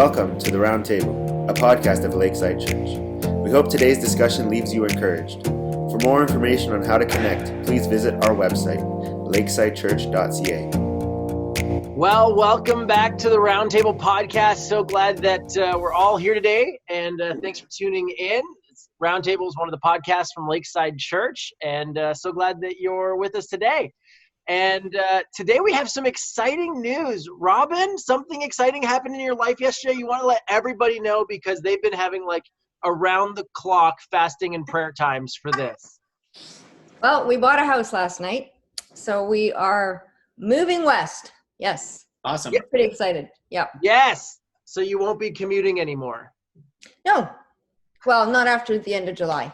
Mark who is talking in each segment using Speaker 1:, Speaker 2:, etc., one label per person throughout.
Speaker 1: Welcome to the Roundtable, a podcast of Lakeside Church. We hope today's discussion leaves you encouraged. For more information on how to connect, please visit our website, lakesidechurch.ca.
Speaker 2: Well, welcome back to the Roundtable podcast. So glad that we're all here today, and thanks for tuning in. Roundtable is one of the podcasts from Lakeside Church, and so glad that you're with us today. And today we have some exciting news. Robyn, something exciting happened in your life yesterday. You want to let everybody know because they've been having like around-the-clock fasting and prayer times for this.
Speaker 3: Well, we bought a house last night, so we are moving west. Yes.
Speaker 4: Awesome.
Speaker 3: We're pretty excited. Yeah.
Speaker 2: Yes. So you won't be commuting anymore.
Speaker 3: No. Well, not after the end of July.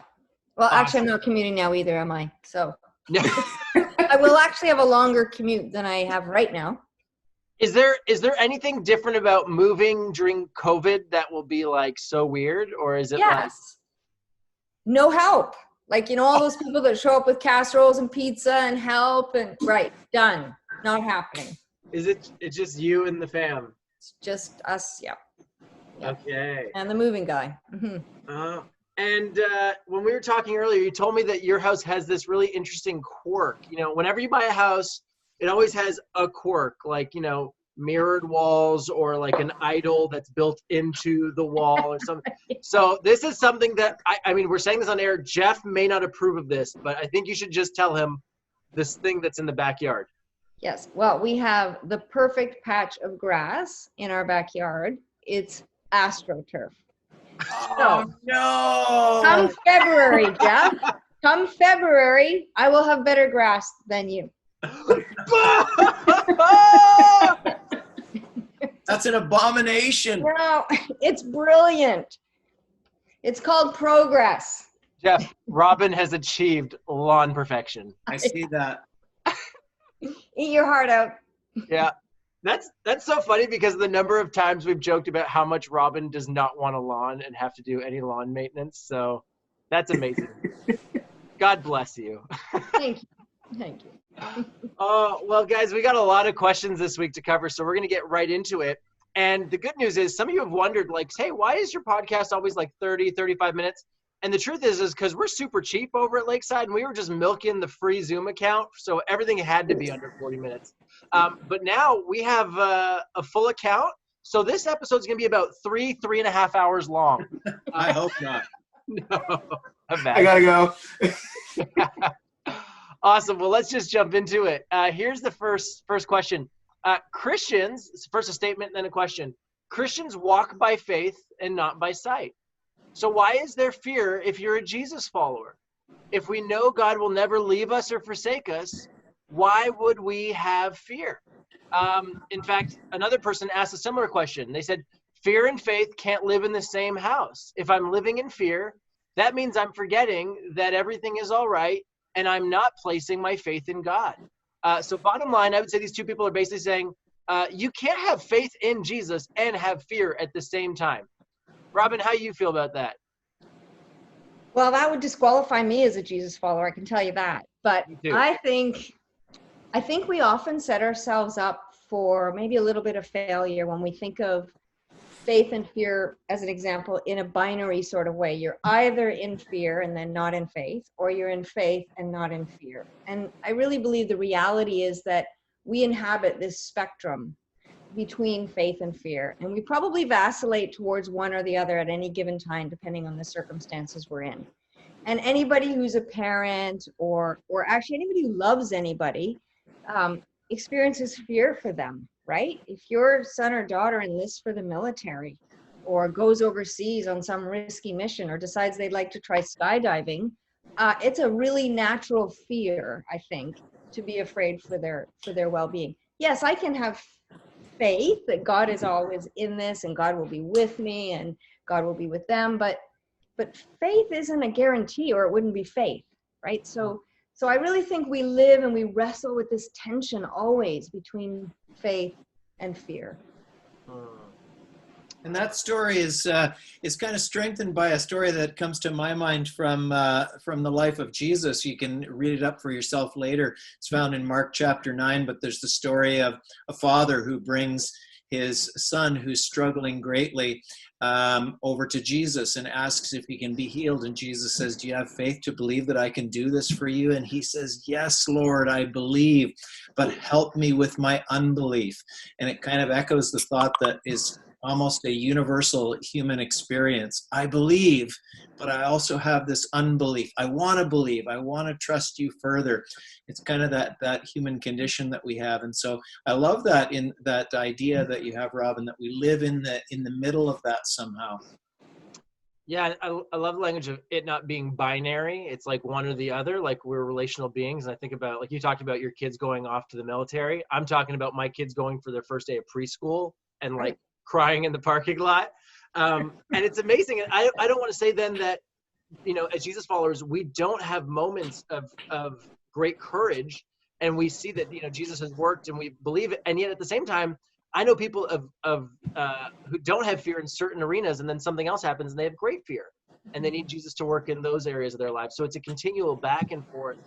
Speaker 3: Well,
Speaker 2: Awesome.
Speaker 3: Actually, I'm not commuting now either, am I? So
Speaker 2: No.
Speaker 3: I will actually have a longer commute than I have right now.
Speaker 2: Is there anything different about moving during COVID that will be like so weird, or is it like
Speaker 3: no help? Like, all those people that show up with casseroles and pizza and help and right, done. Not happening.
Speaker 2: it's just you and the fam?
Speaker 3: It's just us, yeah.
Speaker 2: Okay.
Speaker 3: And the moving guy. Mm-hmm.
Speaker 2: And when we were talking earlier, you told me that your house has this really interesting quirk. Whenever you buy a house, it always has a quirk, like, mirrored walls or like an idol that's built into the wall or something. So this is something that, I mean, we're saying this on air. Jeff may not approve of this, but I think you should just tell him this thing that's in the backyard.
Speaker 3: Yes. Well, we have the perfect patch of grass in our backyard. It's AstroTurf.
Speaker 4: Oh, no.
Speaker 3: Come February, Jeff. Come February, I will have better grass than you.
Speaker 4: That's an abomination.
Speaker 3: No, it's brilliant. It's called progress.
Speaker 2: Jeff, Robyn has achieved lawn perfection.
Speaker 4: I see that.
Speaker 3: Eat your heart out.
Speaker 2: Yeah. That's so funny because the number of times we've joked about how much Robyn does not want a lawn and have to do any lawn maintenance. So that's amazing. God bless you.
Speaker 3: Thank you.
Speaker 2: Well, guys, we got a lot of questions this week to cover, so we're going to get right into it. And the good news is some of you have wondered, like, hey, why is your podcast always like 30, 35 minutes? And the truth is because we're super cheap over at Lakeside, and we were just milking the free Zoom account, so everything had to be under 40 minutes. But now we have a full account, so this episode's going to be about 3.5 hours long.
Speaker 4: I hope not.
Speaker 2: No,
Speaker 1: I gotta go.
Speaker 2: Awesome. Well, let's just jump into it. Here's the first question. Christians, first a statement, then a question. Christians walk by faith and not by sight. So why is there fear if you're a Jesus follower? If we know God will never leave us or forsake us, why would we have fear? In fact, another person asked a similar question. They said, fear and faith can't live in the same house. If I'm living in fear, that means I'm forgetting that everything is all right and I'm not placing my faith in God. So bottom line, I would say these two people are basically saying, you can't have faith in Jesus and have fear at the same time. Robyn, how do you feel about that?
Speaker 3: Well, that would disqualify me as a Jesus follower, I can tell you that. But I think we often set ourselves up for maybe a little bit of failure when we think of faith and fear as an example in a binary sort of way. You're either in fear and then not in faith, or you're in faith and not in fear. And I really believe the reality is that we inhabit this spectrum between faith and fear, and we probably vacillate towards one or the other at any given time depending on the circumstances we're in. And anybody who's a parent or actually anybody who loves anybody experiences fear for them, right? If your son or daughter enlists for the military or goes overseas on some risky mission or decides they'd like to try skydiving, it's a really natural fear, I think, to be afraid for their well-being. Yes, I can have faith that God is always in this and God will be with me and God will be with them, but faith isn't a guarantee, or it wouldn't be faith, right? So I really think we live and we wrestle with this tension always between faith and fear.
Speaker 4: And that story is kind of strengthened by a story that comes to my mind from the life of Jesus. You can read it up for yourself later. It's found in Marc chapter 9, but there's the story of a father who brings his son who's struggling greatly over to Jesus and asks if he can be healed. And Jesus says, do you have faith to believe that I can do this for you? And he says, yes, Lord, I believe, but help me with my unbelief. And it kind of echoes the thought that is almost a universal human experience. I believe, but I also have this unbelief. I want to believe. I want to trust you further. It's kind of that human condition that we have. And so I love that in that idea that you have, Robyn, that we live in the middle of that somehow.
Speaker 2: Yeah, I love the language of it not being binary. It's like one or the other, like we're relational beings. And I think about, like you talked about your kids going off to the military. I'm talking about my kids going for their first day of preschool and like crying in the parking lot. And it's amazing. And I don't want to say then that, you know, as Jesus followers, we don't have moments of great courage, and we see that, you know, Jesus has worked and we believe it. And yet at the same time, I know people who don't have fear in certain arenas, and then something else happens and they have great fear, and they need Jesus to work in those areas of their lives. So it's a continual back and forth,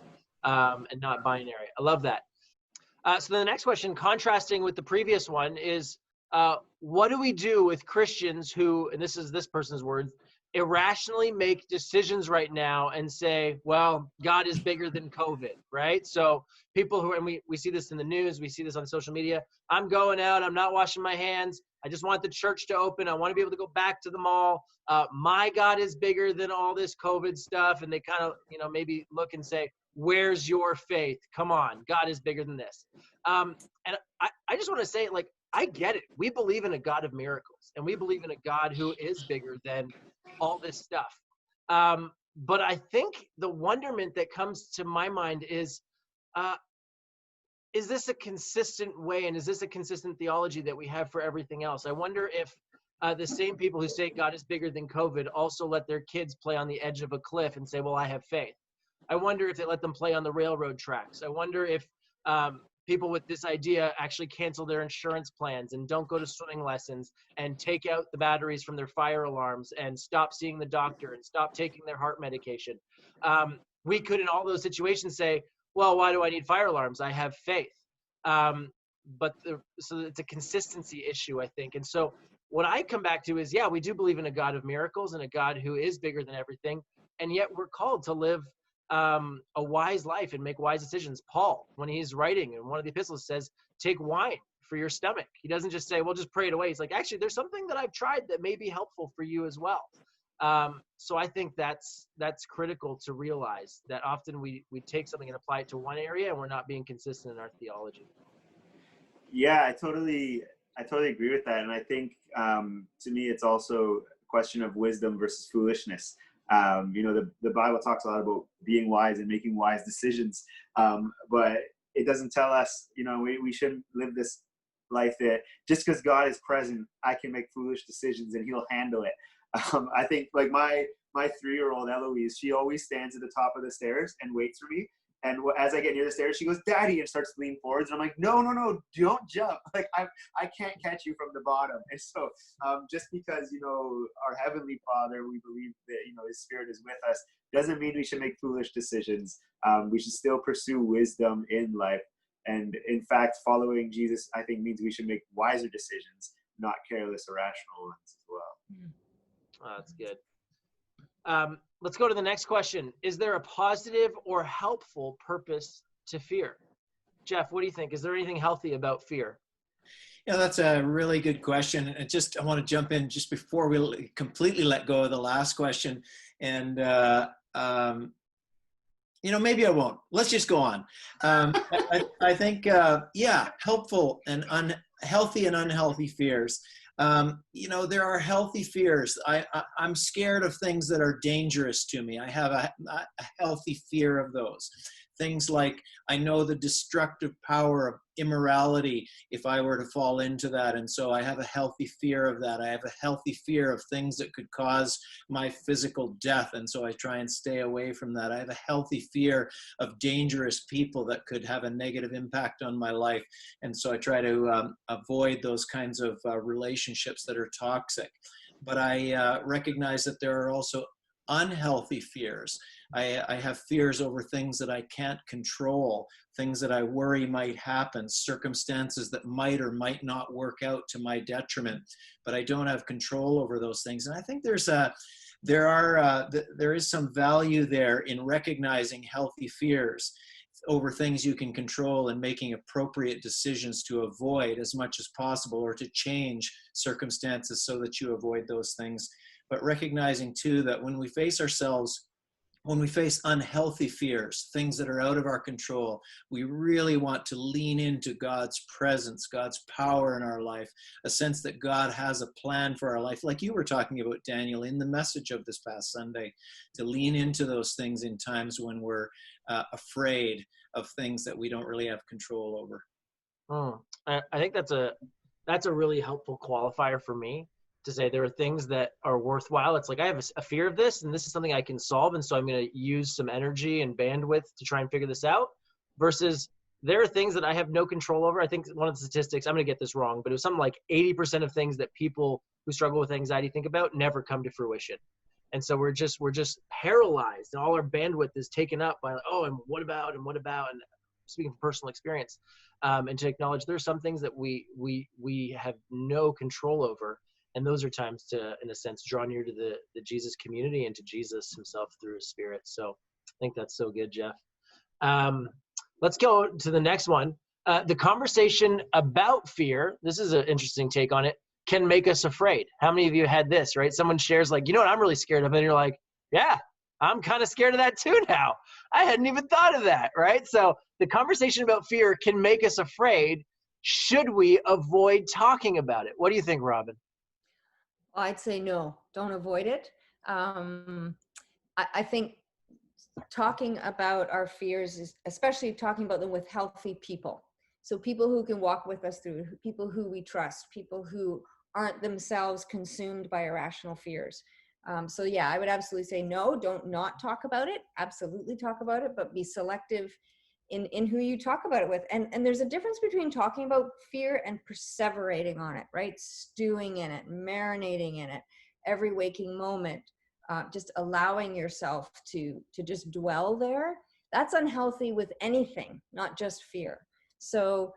Speaker 2: and not binary. I love that. So the next question, contrasting with the previous one, is what do we do with Christians who, and this is this person's words, irrationally make decisions right now and say, well, God is bigger than COVID, right? So people who, and we see this in the news, we see this on social media, I'm going out, I'm not washing my hands, I just want the church to open, I want to be able to go back to the mall, my God is bigger than all this COVID stuff, and they kind of, you know, maybe look and say, where's your faith? Come on, God is bigger than this. And I just want to say, like, I get it. We believe in a God of miracles, and we believe in a God who is bigger than all this stuff. But I think the wonderment that comes to my mind is this a consistent way, and is this a consistent theology that we have for everything else? I wonder if the same people who say God is bigger than COVID also let their kids play on the edge of a cliff and say, well, I have faith. I wonder if they let them play on the railroad tracks. I wonder if people with this idea actually cancel their insurance plans and don't go to swimming lessons and take out the batteries from their fire alarms and stop seeing the doctor and stop taking their heart medication. We could, in all those situations, say, well, why do I need fire alarms? I have faith. So it's a consistency issue, I think. And so what I come back to is, yeah, we do believe in a God of miracles and a God who is bigger than everything. And yet we're called to live a wise life and make wise decisions. Paul, when he's writing in one of the epistles, says, take wine for your stomach. He doesn't just say, well, just pray it away. He's like, actually, there's something that I've tried that may be helpful for you as well. So I think that's critical to realize, that often we take something and apply it to one area and we're not being consistent in our theology.
Speaker 1: Yeah, I totally agree with that. And I think to me, it's also a question of wisdom versus foolishness. You know, the Bible talks a lot about being wise and making wise decisions, but it doesn't tell us, you know, we shouldn't live this life that just because God is present, I can make foolish decisions and he'll handle it. I think, like my 3-year-old Eloise, she always stands at the top of the stairs and waits for me. And as I get near the stairs, she goes, Daddy, and starts to lean forwards. And I'm like, no, don't jump. Like, I can't catch you from the bottom. And so just because, you know, our Heavenly Father, we believe that, you know, his Spirit is with us, doesn't mean we should make foolish decisions. We should still pursue wisdom in life. And in fact, following Jesus, I think, means we should make wiser decisions, not careless, irrational ones as well.
Speaker 2: Oh, that's good. Let's go to the next question. Is there a positive or helpful purpose to fear? Jeff, what do you think? Is there anything healthy about fear?
Speaker 4: Yeah, that's a really good question. And I want to jump in just before we completely let go of the last question. And, you know, maybe I won't. Let's just go on. I think, helpful and healthy and unhealthy fears. You know, there are healthy fears. I'm scared of things that are dangerous to me. I have a healthy fear of those. Things like, I know the destructive power of immorality if I were to fall into that. And so I have a healthy fear of that. I have a healthy fear of things that could cause my physical death. And so I try and stay away from that. I have a healthy fear of dangerous people that could have a negative impact on my life. And so I try to avoid those kinds of relationships that are toxic. But I recognize that there are also unhealthy fears. I have fears over things that I can't control, things that I worry might happen, circumstances that might or might not work out to my detriment, but I don't have control over those things. And I think there is some value there in recognizing healthy fears over things you can control and making appropriate decisions to avoid as much as possible, or to change circumstances so that you avoid those things. But recognizing too that when we face unhealthy fears, things that are out of our control, we really want to lean into God's presence, God's power in our life, a sense that God has a plan for our life, like you were talking about, Daniel, in the message of this past Sunday, to lean into those things in times when we're afraid of things that we don't really have control over.
Speaker 2: I think that's a really helpful qualifier for me, to say there are things that are worthwhile. It's like, I have a fear of this, and this is something I can solve, and so I'm going to use some energy and bandwidth to try and figure this out, versus there are things that I have no control over. I think one of the statistics, I'm going to get this wrong, but it was something like 80% of things that people who struggle with anxiety think about never come to fruition. And so we're just paralyzed, and all our bandwidth is taken up by, and what about, and speaking from personal experience, and to acknowledge there's some things that we have no control over. And those are times to, in a sense, draw near to the Jesus community and to Jesus himself through his Spirit. So I think that's so good, Jeff. Let's go to the next one. The conversation about fear, this is an interesting take on it, can make us afraid. How many of you had this, right? Someone shares like, you know what I'm really scared of? And you're like, yeah, I'm kind of scared of that too now. I hadn't even thought of that, right? So the conversation about fear can make us afraid. Should we avoid talking about it? What do you think, Robyn?
Speaker 3: I'd say no, don't avoid it. I think talking about our fears is, especially talking about them with healthy people. So people who can walk with us through, people who we trust, people who aren't themselves consumed by irrational fears. So yeah, I would absolutely say no, don't not talk about it. Absolutely talk about it, but be selective in who you talk about it with. And there's a difference between talking about fear and perseverating on it, right? Stewing in it, marinating in it, every waking moment, just allowing yourself to just dwell there. That's unhealthy with anything, not just fear. So,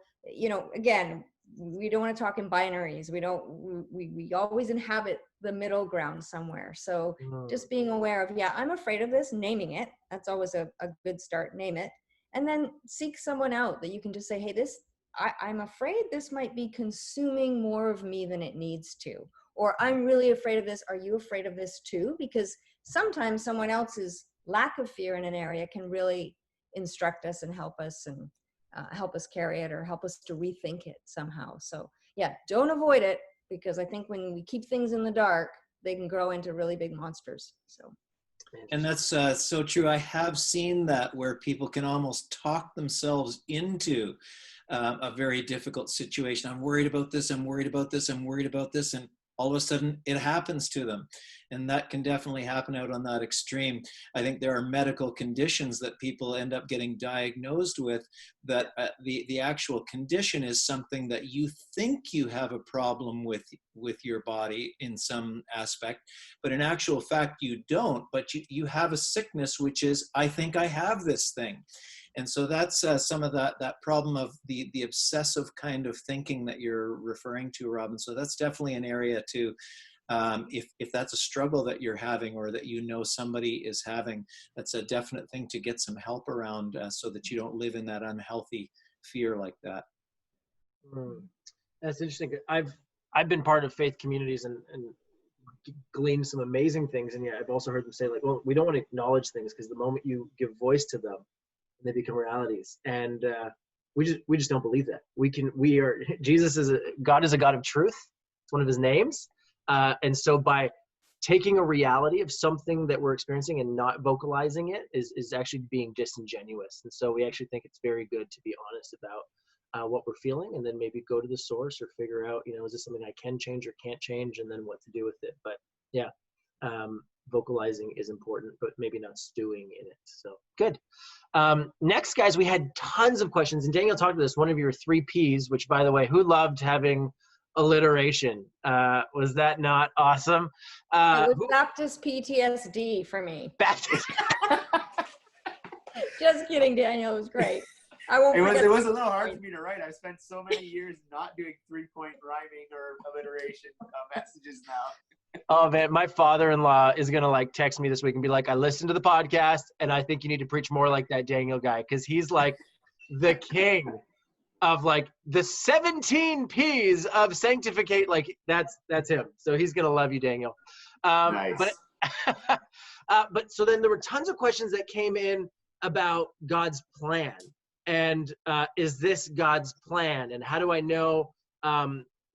Speaker 3: again, we don't want to talk in binaries. We always inhabit the middle ground somewhere. So just being aware of, I'm afraid of this, naming it. That's always a good start, name it. And then seek someone out that you can just say, hey, I'm afraid this might be consuming more of me than it needs to. Or I'm really afraid of this. Are you afraid of this too? Because sometimes someone else's lack of fear in an area can really instruct us and help us carry it, or help us to rethink it somehow. So don't avoid it, because I think when we keep things in the dark, they can grow into really big monsters. So.
Speaker 4: And that's so true. I have seen that, where people can almost talk themselves into a very difficult situation. I'm worried about this. I'm worried about this. I'm worried about this. And all of a sudden it happens to them. And that can definitely happen out on that extreme. I think there are medical conditions that people end up getting diagnosed with, that the actual condition is something that you think you have a problem with your body in some aspect, but in actual fact you don't, but you have a sickness, which is, I think I have this thing. And so that's some of that problem of the obsessive kind of thinking that you're referring to, Robyn. So that's definitely an area to, if that's a struggle that you're having, or that somebody is having, that's a definite thing to get some help around, so that you don't live in that unhealthy fear like that.
Speaker 2: That's interesting. I've been part of faith communities and gleaned some amazing things, and I've also heard them say, like, well, we don't want to acknowledge things, because the moment you give voice to them, they become realities. And we just don't believe that. God is a God of truth. It's one of his names. And so by taking a reality of something that we're experiencing and not vocalizing it is actually being disingenuous. And so we actually think it's very good to be honest about what we're feeling, and then maybe go to the source, or figure out, is this something I can change or can't change, and then what to do with it. But vocalizing is important, but maybe not stewing in it. So good. Next, guys, we had tons of questions, and Daniel talked about this, one of your 3 Ps, which, by the way, who loved having alliteration. Was that not awesome?
Speaker 3: It was Baptist PTSD for me.
Speaker 2: Baptist.
Speaker 3: Just kidding, Daniel. It was great. I won't.
Speaker 1: It was a little hard for me to write. I've spent so many years not doing 3-point rhyming or alliteration messages now.
Speaker 2: Oh man, my father-in-law is gonna like text me this week and be like, "I listened to the podcast, and I think you need to preach more like that Daniel guy, because he's like the king of like the 17 P's of sanctificate." Like that's him. So he's gonna love you, Daniel.
Speaker 1: Nice.
Speaker 2: But so then there were tons of questions that came in about God's plan, and is this God's plan, and how do I know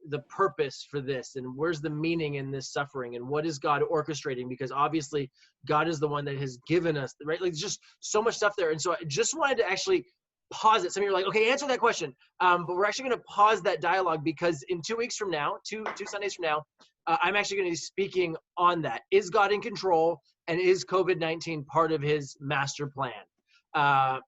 Speaker 2: the purpose for this, and where's the meaning in this suffering, and what is God orchestrating? Because obviously God is the one that has given us, right? Like, there's just so much stuff there. And so I just wanted to actually pause it. Some of you are like, okay, answer that question. But we're actually going to pause that dialogue, because in 2 weeks from now, two Sundays from now, I'm actually going to be speaking on that. Is God in control, and is COVID-19 part of his master plan?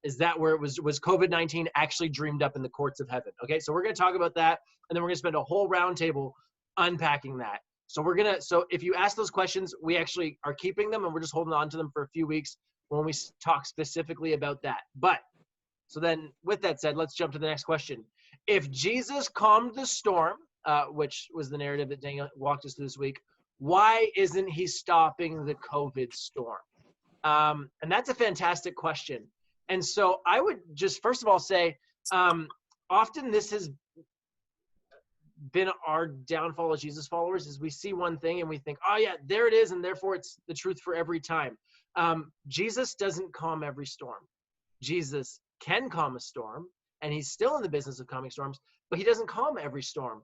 Speaker 2: Is that where it was COVID-19 actually dreamed up in the courts of heaven? Okay, so we're going to talk about that, and then we're going to spend a whole roundtable unpacking that. So so if you ask those questions, we actually are keeping them, and we're just holding on to them for a few weeks when we talk specifically about that. But so then with that said, let's jump to the next question. If Jesus calmed the storm, which was the narrative that Daniel walked us through this week, why isn't he stopping the COVID storm? And that's a fantastic question. And so I would just first of all say, often this has been our downfall as Jesus followers, is we see one thing and we think, oh yeah, there it is, and therefore it's the truth for every time. Jesus doesn't calm every storm. Jesus can calm a storm, and he's still in the business of calming storms, but he doesn't calm every storm.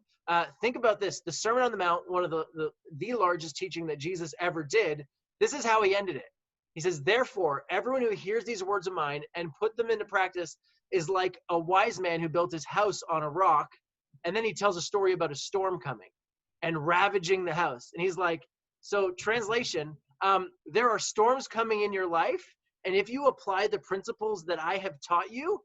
Speaker 2: Think about this. The Sermon on the Mount, one of the largest teaching that Jesus ever did, this is how he ended it. He says, therefore, everyone who hears these words of mine and put them into practice is like a wise man who built his house on a rock. And then he tells a story about a storm coming and ravaging the house. And he's like, so translation, there are storms coming in your life. And if you apply the principles that I have taught you,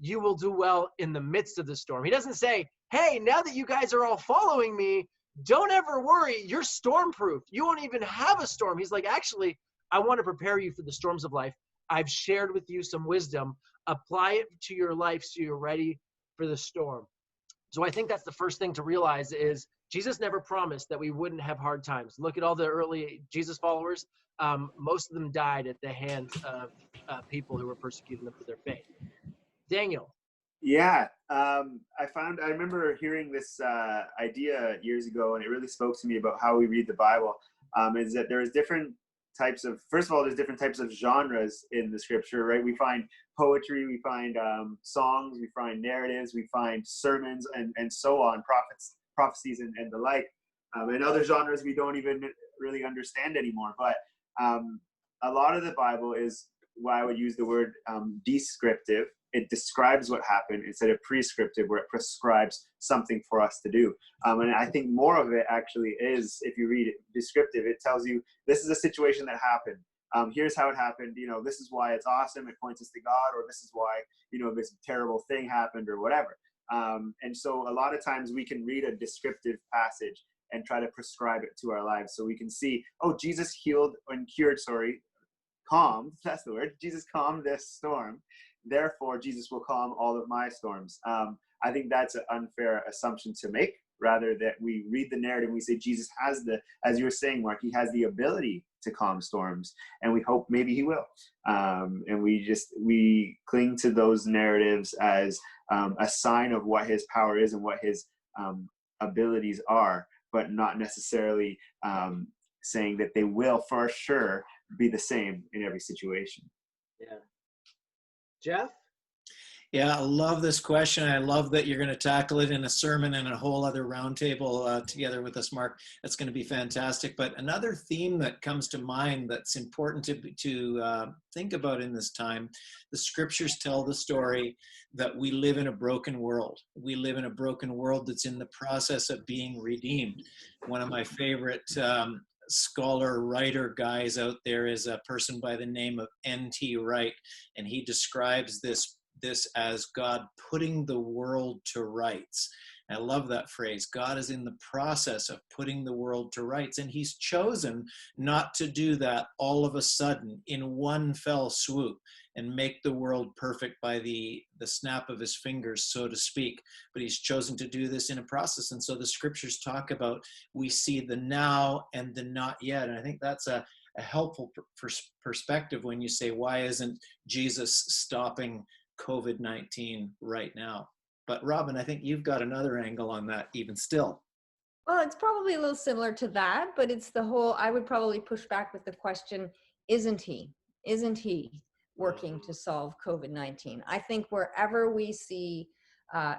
Speaker 2: you will do well in the midst of the storm. He doesn't say, hey, now that you guys are all following me, don't ever worry, you're storm-proof. You won't even have a storm. He's like, actually, I want to prepare you for the storms of life. I've shared with you some wisdom. Apply it to your life so you're ready for the storm. So I think that's the first thing to realize, is Jesus never promised that we wouldn't have hard times. Look at all the early Jesus followers. Most of them died at the hands of people who were persecuting them for their faith. Daniel.
Speaker 1: Yeah, I remember hearing this idea years ago, and it really spoke to me about how we read the Bible, is that there's different types of, first of all, there's different types of genres in the scripture, right? We find poetry, we find songs, we find narratives, we find sermons, and so on, prophecies and the like. And other genres we don't even really understand anymore. But a lot of the Bible is why I would use the word descriptive. It describes what happened instead of prescriptive, where it prescribes something for us to do. And I think more of it actually is, if you read it descriptive, it tells you this is a situation that happened. Here's how it happened. This is why it's awesome. It points us to God, or this is why, this terrible thing happened, or whatever. And so a lot of times we can read a descriptive passage and try to prescribe it to our lives. So we can see, oh, Jesus calmed, that's the word. Jesus calmed this storm. Therefore, Jesus will calm all of my storms. I think that's an unfair assumption to make, rather that we read the narrative and we say Jesus has as you were saying, Marc, he has the ability to calm storms, and we hope maybe he will. And we cling to those narratives as a sign of what his power is and what his abilities are, but not necessarily saying that they will for sure be the same in every situation.
Speaker 2: Yeah. Jeff?
Speaker 4: Yeah, I love this question. I love that you're going to tackle it in a sermon and a whole other roundtable together with us, Marc. That's going to be fantastic. But another theme that comes to mind that's important to think about in this time, the scriptures tell the story that we live in a broken world. We live in a broken world that's in the process of being redeemed. One of my favorite scholar writer guys out there is a person by the name of N.T. Wright, and he describes this as God putting the world to rights. I love that phrase. God is in the process of putting the world to rights, and he's chosen not to do that all of a sudden in one fell swoop and make the world perfect by the snap of his fingers, so to speak. But he's chosen to do this in a process. And so the scriptures talk about, we see the now and the not yet. And I think that's a helpful perspective when you say, why isn't Jesus stopping COVID-19 right now? But Robyn, I think you've got another angle on that even still.
Speaker 3: Well, it's probably a little similar to that, but it's the whole, I would probably push back with the question, isn't he working to solve COVID-19? I think wherever we see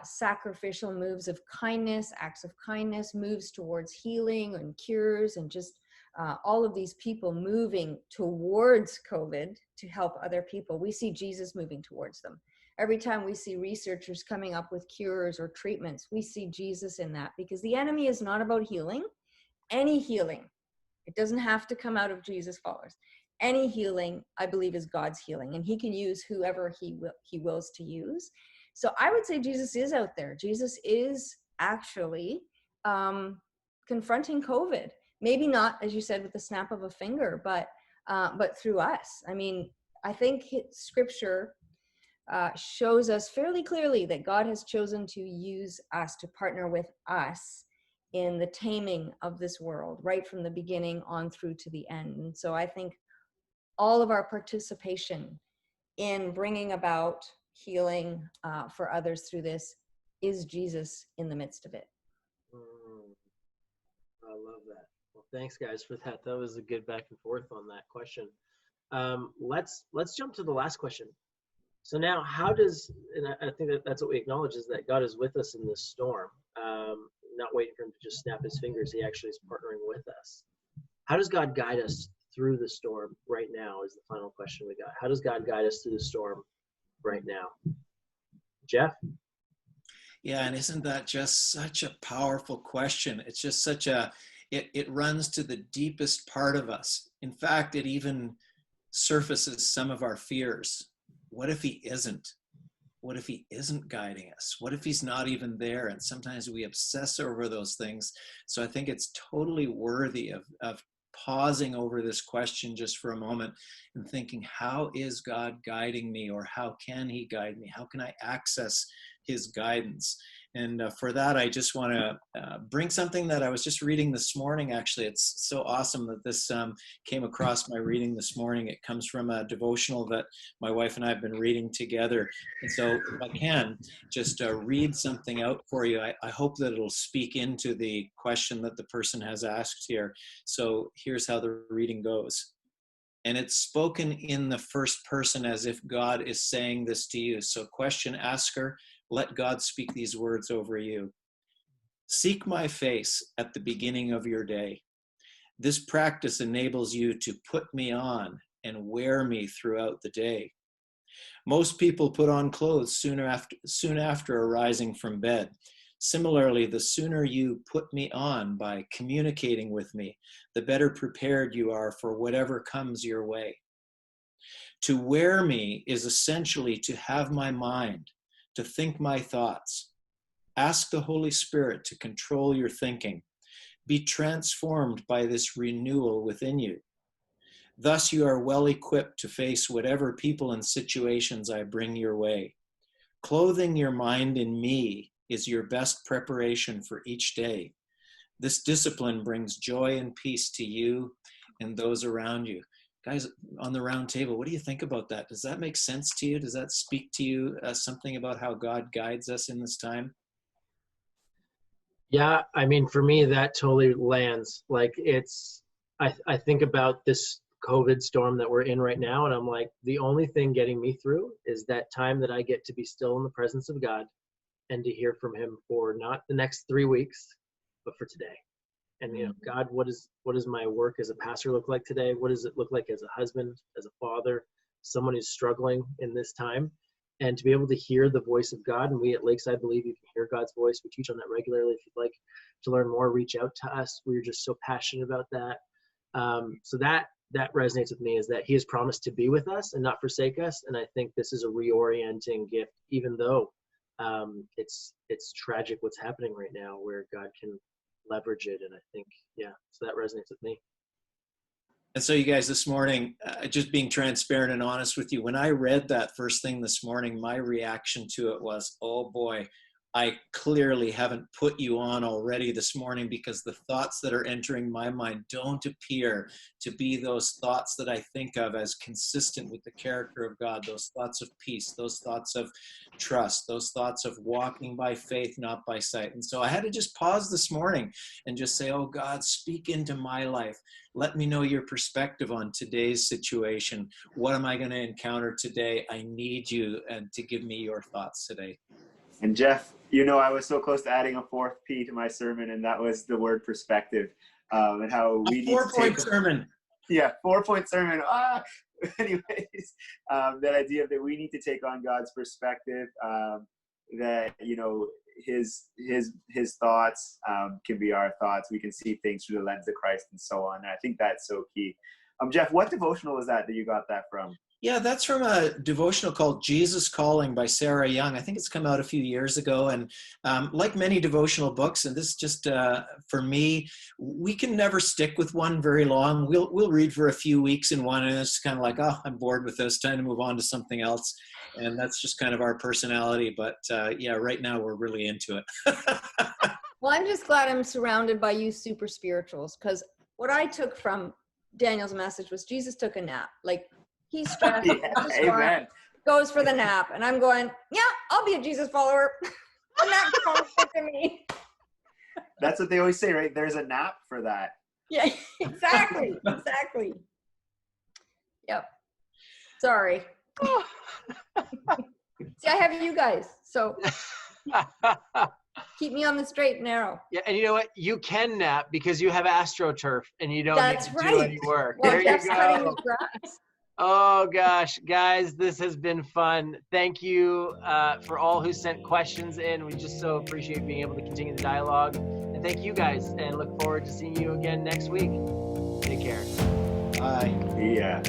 Speaker 3: sacrificial moves of kindness, acts of kindness, moves towards healing and cures, and just all of these people moving towards COVID to help other people, we see Jesus moving towards them. Every time we see researchers coming up with cures or treatments, we see Jesus in that, because the enemy is not about healing. Any healing, it doesn't have to come out of Jesus' followers. Any healing, I believe, is God's healing, and he can use whoever he wills to use. So I would say Jesus is out there. Jesus is actually confronting COVID. Maybe not, as you said, with the snap of a finger, but through us. I mean, I think scripture shows us fairly clearly that God has chosen to use us, to partner with us in the taming of this world, right from the beginning on through to the end. And so I think all of our participation in bringing about healing for others through this is Jesus in the midst of it.
Speaker 2: I love that. Well, thanks guys for that. That was a good back and forth on that question. Let's jump to the last question. So now, how does, and I think that's what we acknowledge, is that God is with us in this storm, not waiting for him to just snap his fingers. He actually is partnering with us. How does God guide us through the storm right now is the final question we got. How does God guide us through the storm right now? Jeff?
Speaker 4: Yeah, and isn't that just such a powerful question? It's just such a, it runs to the deepest part of us. In fact, it even surfaces some of our fears. What if he isn't? What if he isn't guiding us? What if he's not even there? And sometimes we obsess over those things. So I think it's totally worthy of pausing over this question just for a moment and thinking, how is God guiding me? Or how can he guide me? How can I access his guidance? And for that, I just want to bring something that I was just reading this morning. Actually, it's so awesome that this came across my reading this morning. It comes from a devotional that my wife and I have been reading together. And so if I can just read something out for you, I hope that it'll speak into the question that the person has asked here. So here's how the reading goes. And it's spoken in the first person as if God is saying this to you. So question asker, let God speak these words over you. Seek my face at the beginning of your day. This practice enables you to put me on and wear me throughout the day. Most people put on clothes soon after arising from bed. Similarly, the sooner you put me on by communicating with me, the better prepared you are for whatever comes your way. To wear me is essentially to have my mind, to think my thoughts. Ask the Holy Spirit to control your thinking. Be transformed by this renewal within you. Thus you are well equipped to face whatever people and situations I bring your way. Clothing your mind in me is your best preparation for each day. This discipline brings joy and peace to you and those around you. Guys on the round table, what do you think about that? Does that make sense to you? Does that speak to you something about how God guides us in this time?
Speaker 2: Yeah, I mean, for me, that totally lands. Like I think about this COVID storm that we're in right now, and I'm like, the only thing getting me through is that time that I get to be still in the presence of God and to hear from him for not the next 3 weeks, but for today. And, you know, God, what does my work as a pastor look like today? What does it look like as a husband, as a father, someone who's struggling in this time? And to be able to hear the voice of God, and we at Lakeside believe you can hear God's voice. We teach on that regularly. If you'd like to learn more, reach out to us. We're just so passionate about that. So that resonates with me, is that he has promised to be with us and not forsake us. And I think this is a reorienting gift, even though it's tragic what's happening right now where God can leverage it. And I think, so that resonates with me.
Speaker 4: And so you guys, this morning, just being transparent and honest with you, when I read that first thing this morning, my reaction to it was, oh boy, I clearly haven't put you on already this morning, because the thoughts that are entering my mind don't appear to be those thoughts that I think of as consistent with the character of God, those thoughts of peace, those thoughts of trust, those thoughts of walking by faith, not by sight. And so I had to just pause this morning and just say, oh God, speak into my life. Let me know your perspective on today's situation. What am I going to encounter today? I need you to give me your thoughts today.
Speaker 1: And Jeff, I was so close to adding a 4th P to my sermon, and that was the word perspective, and how we need to take
Speaker 4: 4-point sermon.
Speaker 1: Yeah, 4-point sermon. Anyways, that idea that we need to take on God's perspective, that his thoughts can be our thoughts. We can see things through the lens of Christ and so on. And I think that's so key. Jeff, what devotional was that you got that from?
Speaker 4: Yeah, that's from a devotional called Jesus Calling by Sarah Young. I think it's come out a few years ago. And like many devotional books, and this just for me, we can never stick with one very long. We'll read for a few weeks in one, and it's kind of like, oh, I'm bored with this, time to move on to something else. And that's just kind of our personality. But right now we're really into it.
Speaker 3: Well, I'm just glad I'm surrounded by you super spirituals, because what I took from Daniel's message was Jesus took a nap. Like, he's stressed,
Speaker 1: amen.
Speaker 3: Goes for the nap, and I'm going, yeah, I'll be a Jesus follower. And that sounds good to me.
Speaker 1: That's what they always say, right? There's a nap for that.
Speaker 3: Yeah, exactly. Yep. Sorry. See, I have you guys, so keep me on the straight and narrow.
Speaker 2: Yeah, and you know what? You can nap because you have AstroTurf, and you don't need to do any work.
Speaker 3: Well,
Speaker 2: there
Speaker 3: Jeff's
Speaker 2: you go.
Speaker 3: cutting his grass.
Speaker 2: Oh gosh, guys, this has been fun. Thank you for all who sent questions in. We just so appreciate being able to continue the dialogue. And thank you guys, and look forward to seeing you again next week. Take care.
Speaker 4: Bye.
Speaker 1: Yeah.